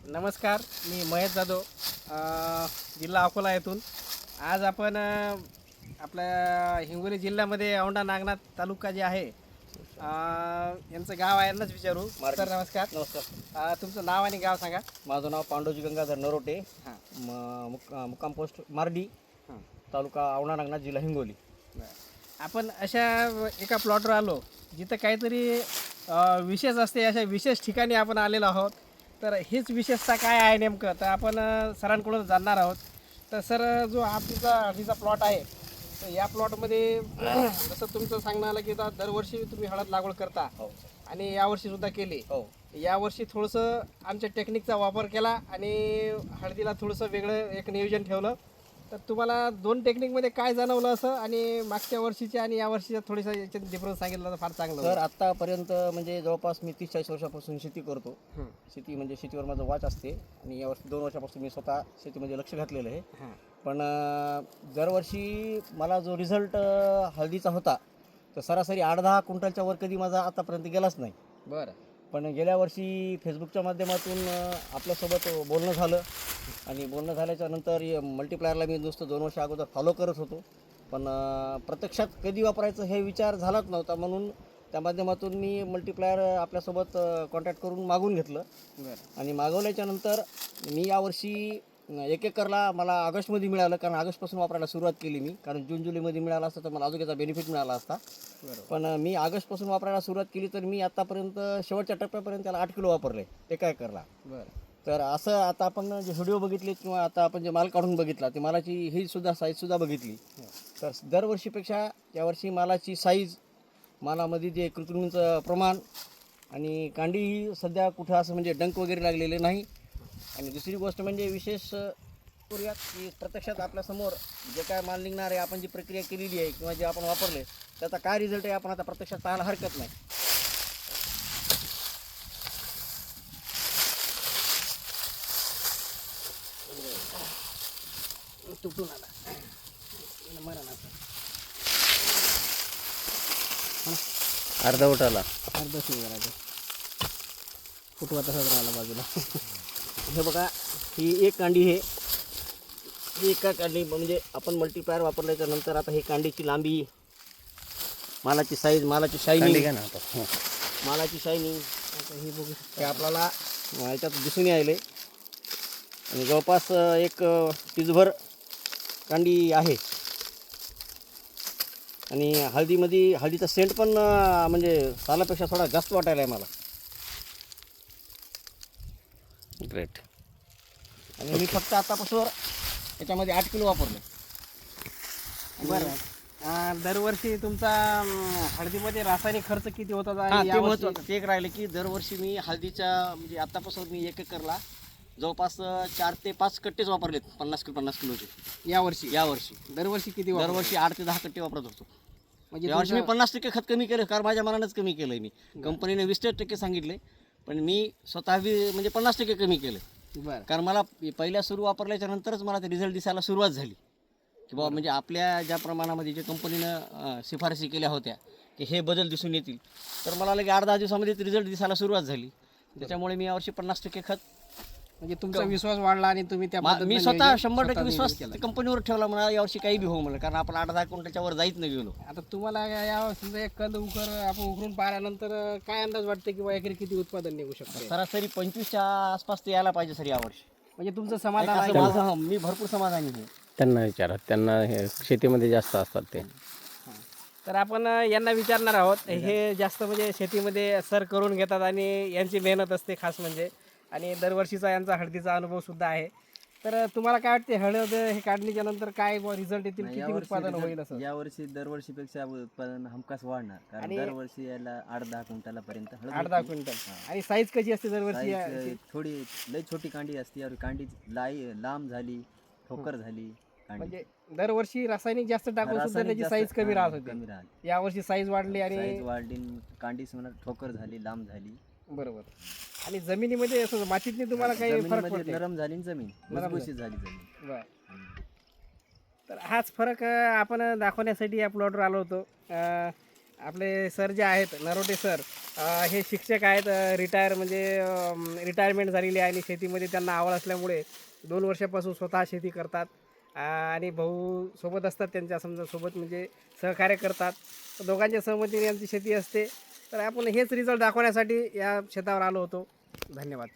नमस्कार, मी महेश जाधव, जिल्हा अकोला येथून. आज आपण आपल्या हिंगोली जिल्ह्यामध्ये औंढा नागनाथ तालुका जे आहे यांचं गाव आहे यांनाच विचारू. सर नमस्कार. नमस्कार. तुमचं नाव आणि गाव सांगा. माझं नाव पांडुजी गंगाधर नरोटे. हां. मुक्काम पोस्ट मार्डी, हां. तालुका औंढा नागनाथ, जिल्हा हिंगोली. आपण अशा एका प्लॉटवर आलो जिथं काहीतरी विशेष असते. अशा विशेष ठिकाणी आपण आलेलो आहोत. तर हीच विशेषता काय आहे नेमकं तर आपण सरांकडून जाणणार आहोत. तर सर, जो आपला हळदीचा प्लॉट आहे तर या प्लॉटमध्ये जसं तुमचं सांगणं आलं की आता दरवर्षी तुम्ही हळद लागवड करता हो आणि यावर्षीसुद्धा केली. हो यावर्षी थोडंसं आमच्या टेक्निकचा वापर केला आणि हळदीला थोडंसं वेगळं एक नियोजन ठेवलं. तर तुम्हाला दोन टेक्निकमध्ये काय जाणवलं असं, आणि मागच्या वर्षीच्या आणि या वर्षीच्या थोडीसा याच्यात डिफरन्स सांगितलं तर फार चांगलं तर आत्तापर्यंत म्हणजे जवळपास मी 30-40 वर्षापासून शेती करतो. होईल. शेती म्हणजे शेतीवर माझं वाच असते आणि यावर्षी 2 वर्षापासून मी स्वतः शेतीमध्ये लक्ष घातलेलं आहे. हां. पण दरवर्षी मला जो रिझल्ट हळदीचा होता तर सरासरी 8-10 क्विंटलच्या वर कधी माझा आतापर्यंत गेलाच नाही. बरं. पण गेल्या वर्षी फेसबुकच्या माध्यमातून आपल्यासोबत बोलणं झालं आणि बोलणं झाल्याच्या नंतर मल्टीप्लायरला मी नुसतं 2 वर्ष अगोदर फॉलो करत होतो. पण प्रत्यक्षात कधी वापरायचं हे विचार झालाच नव्हता. म्हणून त्या माध्यमातून मी मल्टीप्लायर आपल्यासोबत कॉन्टॅक्ट करून मागून घेतलं. बरं. आणि मागवल्याच्या नंतर मी यावर्षी 1 एकरला मला ऑगस्टमध्ये मिळालं, कारण ऑगस्टपासून वापरायला सुरुवात केली मी. कारण जून-जुलैमध्ये मिळालं असतं तर मला अजून याचा बेनिफिट मिळाला असता. बरोबर. पण मी ऑगस्टपासून वापरायला सुरुवात केली तर मी आत्तापर्यंत शेवटच्या टप्प्यापर्यंत त्याला 8 किलो वापरले 1 एकरला. बरं. तर असं आता आपण जे व्हिडिओ बघितले किंवा आता आपण जे माल काढून बघितला ते मालाची ही सुद्धा साईजसुद्धा बघितली. तर दरवर्षीपेक्षा यावर्षी मालाची साईज, मालामध्ये जे कृत्रिमीचं प्रमाण आणि कांडी ही सध्या कुठं असं म्हणजे डंक वगैरे लागलेले नाही. आणि दुसरी गोष्ट म्हणजे विशेष करूयात की प्रत्यक्षात आपल्यासमोर जे काय माल निघणार आहे, आपण जी प्रक्रिया केलेली आहे किंवा जे आपण वापरले त्याचा काय रिझल्ट आहे आपण आता प्रत्यक्षात पाहायला हरकत नाही. तुटून आला मरा ना अर्धवट आला. अर्धच नाही करायचं, फुटवा तसाच राहिला बाजूला. हे बघा, ही एक कांडी आहे. ही एका कांडी म्हणजे आपण मल्टीप्लायर वापरल्याच्या नंतर आता ही कांडीची लांबी, मालाची साईज, मालाची शायनिंग, मालाची शायनिंग हे बघू हे आपल्याला याच्यात दिसून यायले. आणि जवळपास एक टिचभर कांडी आहे. आणि हळदीचा सेंट पण म्हणजे सालापेक्षा थोडा जास्त वाटायला आहे मला. ग्रेट. आणि मी फक्त आतापासून याच्यामध्ये 8 किलो वापरले. बरं. दरवर्षी तुमचा हळदीमध्ये रासायनिक खर्च किती होता हां, आणि ते महत्त्वाचं ते एक राहिलं की दरवर्षी मी हळदीच्या म्हणजे आतापासून मी 1 एकरला जवळपास 4 ते 5 कट्टेच वापरलेत 50 किलोचे. यावर्षी यावर्षी दरवर्षी किती दरवर्षी 8 ते 10 कट्टे वापरत होतो. म्हणजे यावर्षी मी 50% खत कमी केलं, कारण माझ्या मनानंच कमी केलं आहे. मी कंपनीने 20% सांगितले पण मी स्वतः म्हणजे 50% कमी केलं. बरं. कारण मला पहिल्या सुरू वापरल्याच्या नंतरच मला ते रिझल्ट दिसायला सुरुवात झाली की बाबा म्हणजे आपल्या ज्या प्रमाणामध्ये जे कंपनीनं शिफारसी केल्या होत्या की हे बदल दिसून येतील, तर मला लगे 8-10 दिवसामध्ये रिझल्ट दिसायला सुरुवात झाली. त्याच्यामुळे मी यावर्षी 50% खत, म्हणजे तुमचा विश्वास वाढला आणि तुम्ही त्या मी स्वतः 100% विश्वास कंपनीवर ठेवला. मला यावर्षी काही बी हो म्हणलं, कारण आपण 8-10 क्विंटलच्या वर जाईत नाही गेलो. आता तुम्हाला या समजा एक कंद आपण उकरून पाहिल्यानंतर काय अंदाज वाटते की एकरी किती उत्पादन निघू शकतं? सरासरी 25च्या आसपास ते यायला पाहिजे सर यावर्षी. म्हणजे तुमचं समाधान आहे असं का? माझं मी भरपूर समाधानी आहे. त्यांना विचारा, त्यांना हे शेतीमध्ये जास्त असतात ते. तर आपण यांना विचारणार आहोत. हे जास्त म्हणजे शेतीमध्ये सर करून घेतात आणि यांची मेहनत असते खास म्हणजे, आणि दरवर्षीचा यांचा हळदीचा अनुभव सुद्धा आहे. तर तुम्हाला काय वाटते, हळद हे काढणीच्या नंतर काय रिझल्ट येतील, किती उत्पादन होईल असं? यावर्षी दरवर्षीपेक्षा उत्पादन हमखास वाढणार, कारण आणि दरवर्षी याला 8-10 क्विंटलापर्यंत हळद 8-10 होती. क्विंटल. हा. आणि साईज कशी असते दरवर्षी? साईज थोडी लई छोटी कांडी असते, यावर कांडी लांब झाली, ठोकर झाली कांडी. म्हणजे दरवर्षी रासायनिक जास्त टाकून सुद्धा रासायनिक त्याची जास्त- साईज कमी हा, राहत होती. कमी राहते. यावर्षी साईज वाढली आणि साईज वाढली, कांडी ठोकर झाली, लांब झाली. बरोबर. आणि जमिनीमध्ये असं मातीतनी तुम्हाला काही फरक जमिनीमध्ये पडते? नरम झाली ना जमीन, नरम भुसभुशीत झाली जमीन. बरं. तर हाच फरक आपण दाखवण्यासाठी या प्लॉटवर आलो होतो. आपले सर जे आहेत नरोटे सर, हे शिक्षक आहेत, रिटायरमेंट झालेली आहे आणि शेतीमध्ये त्यांना आवड असल्यामुळे 2 वर्षापासून स्वतः शेती करतात. आणि भाऊ सोबत असतात त्यांच्या, समजा सोबत म्हणजे सहकार्य करतात. तर दोघांच्या सहमतीने आमची शेती असते. तर आपण हेच रिझल्ट दाखवण्यासाठी या शेतावर आलो होतो. धन्यवाद.